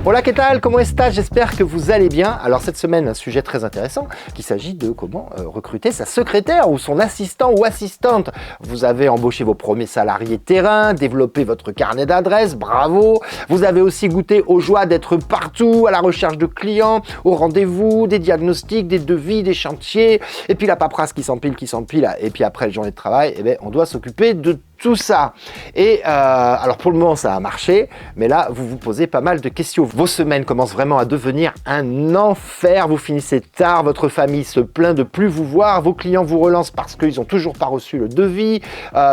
Hola, ¿qué tal? ¿Cómo estás? J'espère que vous allez bien. Alors cette semaine, un sujet très intéressant, qu'il s'agit de comment recruter sa secrétaire ou son assistant ou assistante. Vous avez embauché vos premiers salariés terrain, développé votre carnet d'adresses, bravo. Vous avez aussi goûté aux joies d'être partout, à la recherche de clients, au rendez-vous, des diagnostics, des devis, des chantiers, et puis la paperasse qui s'empile, et puis après la journée de travail, on doit s'occuper de tout ça. Et alors pour le moment ça a marché, mais là vous vous posez pas mal de questions. Vos semaines commencent vraiment à devenir un enfer, vous finissez tard, votre famille se plaint de plus vous voir, vos clients vous relancent parce qu'ils n'ont toujours pas reçu le devis,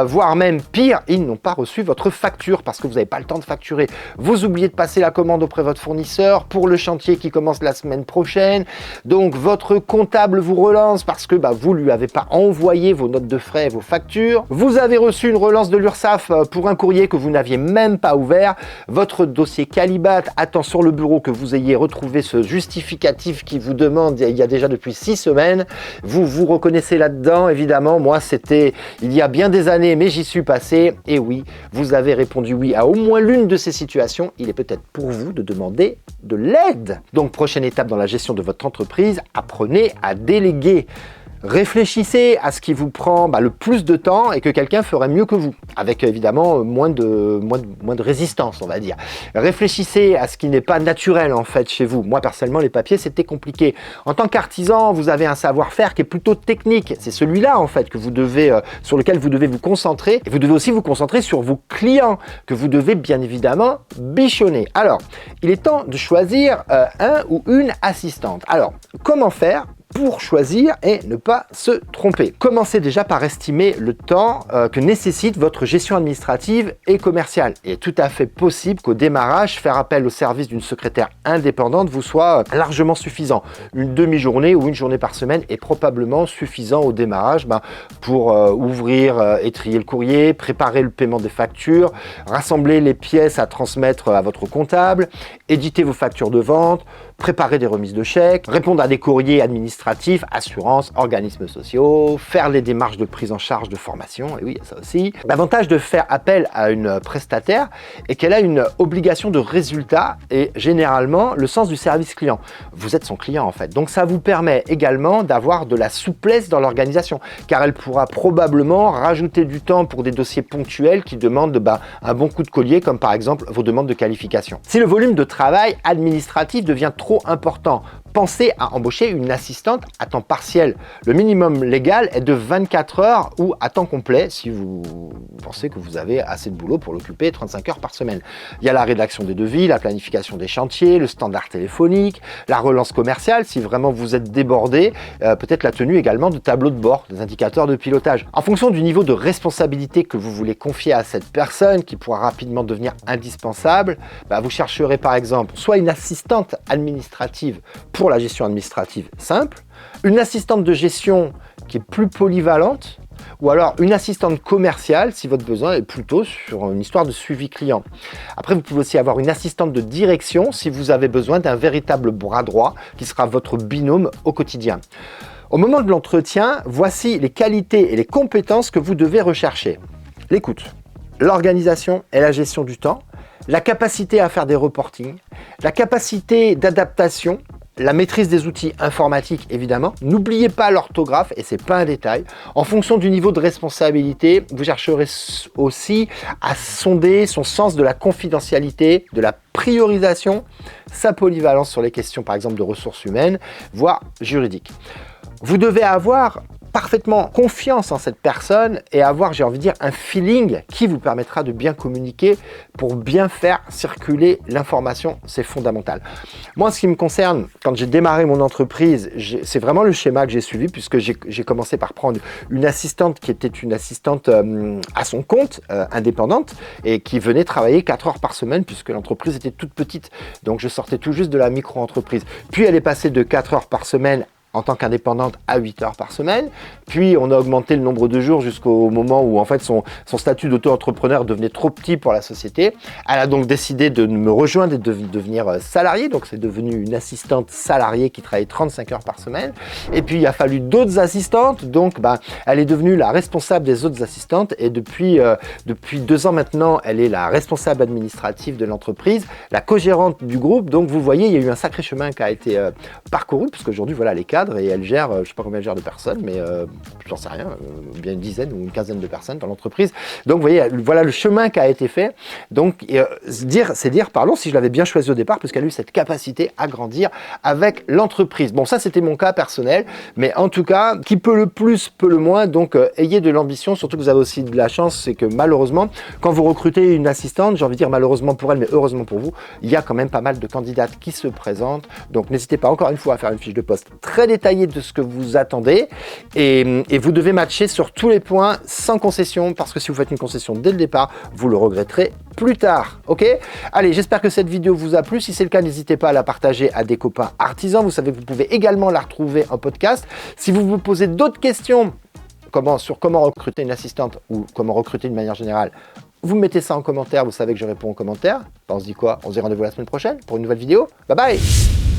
voire même pire, ils n'ont pas reçu votre facture parce que vous n'avez pas le temps de facturer. Vous oubliez de passer la commande auprès de votre fournisseur pour le chantier qui commence la semaine prochaine, donc votre comptable vous relance parce que vous lui avez pas envoyé vos notes de frais, vos factures, vous avez reçu une relance de l'URSSAF pour un courrier que vous n'aviez même pas ouvert, votre dossier Calibat attend sur le bureau que vous ayez retrouvé ce justificatif qui vous demande il y a déjà depuis 6 semaines, vous vous reconnaissez là-dedans, évidemment, moi c'était il y a bien des années mais j'y suis passé, et oui, vous avez répondu oui à au moins l'une de ces situations, il est peut-être pour vous de demander de l'aide. Donc prochaine étape dans la gestion de votre entreprise, apprenez à déléguer. Réfléchissez à ce qui vous prend le plus de temps et que quelqu'un ferait mieux que vous, avec évidemment moins de résistance, on va dire. Réfléchissez à ce qui n'est pas naturel en fait chez vous. Moi personnellement, les papiers c'était compliqué. En tant qu'artisan, vous avez un savoir-faire qui est plutôt technique. C'est celui-là en fait que vous devez, sur lequel vous devez vous concentrer. Et vous devez aussi vous concentrer sur vos clients que vous devez bien évidemment bichonner. Alors, il est temps de choisir un ou une assistante. Alors, comment faire pour choisir et ne pas se tromper? Commencez déjà par estimer le temps que nécessite votre gestion administrative et commerciale. Il est tout à fait possible qu'au démarrage, faire appel au service d'une secrétaire indépendante vous soit largement suffisant. Une demi-journée ou une journée par semaine est probablement suffisant au démarrage pour ouvrir et trier le courrier, préparer le paiement des factures, rassembler les pièces à transmettre à votre comptable, éditer vos factures de vente, préparer des remises de chèques, répondre à des courriers administratifs, assurances, organismes sociaux, faire les démarches de prise en charge de formation, et oui, ça aussi. L'avantage de faire appel à une prestataire est qu'elle a une obligation de résultat et généralement le sens du service client. Vous êtes son client en fait, donc ça vous permet également d'avoir de la souplesse dans l'organisation, car elle pourra probablement rajouter du temps pour des dossiers ponctuels qui demandent un bon coup de collier, comme par exemple vos demandes de qualification. Si le volume de travail administratif devient trop important, pensez à embaucher une assistante à temps partiel. Le minimum légal est de 24 heures ou à temps complet si vous pensez que vous avez assez de boulot pour l'occuper 35 heures par semaine. Il y a la rédaction des devis, la planification des chantiers, le standard téléphonique, la relance commerciale si vraiment vous êtes débordé, peut-être la tenue également de tableaux de bord, des indicateurs de pilotage. En fonction du niveau de responsabilité que vous voulez confier à cette personne qui pourra rapidement devenir indispensable, vous chercherez par exemple soit une assistante administrative pour la gestion administrative simple, une assistante de gestion qui est plus polyvalente, ou alors une assistante commerciale si votre besoin est plutôt sur une histoire de suivi client. Après, vous pouvez aussi avoir une assistante de direction si vous avez besoin d'un véritable bras droit qui sera votre binôme au quotidien. Au moment de l'entretien, voici les qualités et les compétences que vous devez rechercher. L'écoute, l'organisation et la gestion du temps, la capacité à faire des reportings, la capacité d'adaptation, la maîtrise des outils informatiques évidemment. N'oubliez pas l'orthographe, et c'est pas un détail. En fonction du niveau de responsabilité, vous chercherez aussi à sonder son sens de la confidentialité, de la priorisation, sa polyvalence sur les questions par exemple de ressources humaines, voire juridiques. Vous devez avoir parfaitement confiance en cette personne et avoir, j'ai envie de dire, un feeling qui vous permettra de bien communiquer pour bien faire circuler l'information, c'est fondamental. Moi, en ce qui me concerne, quand j'ai démarré mon entreprise, c'est vraiment le schéma que j'ai suivi puisque j'ai commencé par prendre une assistante qui était une assistante à son compte, indépendante, et qui venait travailler 4 heures par semaine puisque l'entreprise était toute petite. Donc, je sortais tout juste de la micro-entreprise. Puis, elle est passée de 4 heures par semaine en tant qu'indépendante à 8 heures par semaine. Puis on a augmenté le nombre de jours jusqu'au moment où en fait son statut d'auto-entrepreneur devenait trop petit pour la société. Elle a donc décidé de me rejoindre et de devenir salariée. Donc c'est devenu une assistante salariée qui travaille 35 heures par semaine. Et puis il a fallu d'autres assistantes. Donc elle est devenue la responsable des autres assistantes. Et depuis 2 ans maintenant, elle est la responsable administrative de l'entreprise, la co-gérante du groupe. Donc vous voyez, il y a eu un sacré chemin qui a été parcouru, parce qu'aujourd'hui, voilà, les cadres, et elle gère, je ne sais pas combien elle gère de personnes, mais j'en sais rien, bien une dizaine ou une quinzaine de personnes dans l'entreprise. Donc vous voyez, voilà le chemin qui a été fait. Donc c'est dire, si je l'avais bien choisi au départ, parce qu'elle a eu cette capacité à grandir avec l'entreprise. Bon, ça c'était mon cas personnel, mais en tout cas, qui peut le plus, peut le moins. Donc ayez de l'ambition, surtout que vous avez aussi de la chance, c'est que malheureusement, quand vous recrutez une assistante, j'ai envie de dire malheureusement pour elle, mais heureusement pour vous, il y a quand même pas mal de candidates qui se présentent. Donc n'hésitez pas encore une fois à faire une fiche de poste très détaillée de ce que vous attendez, et vous devez matcher sur tous les points sans concession, parce que si vous faites une concession dès le départ, vous le regretterez plus tard. Ok? Allez, j'espère que cette vidéo vous a plu. Si c'est le cas, n'hésitez pas à la partager à des copains artisans. Vous savez que vous pouvez également la retrouver en podcast. Si vous vous posez d'autres questions sur comment recruter une assistante ou comment recruter de manière générale, vous mettez ça en commentaire. Vous savez que je réponds en commentaire. On se dit quoi? On se dit rendez-vous la semaine prochaine pour une nouvelle vidéo. Bye bye!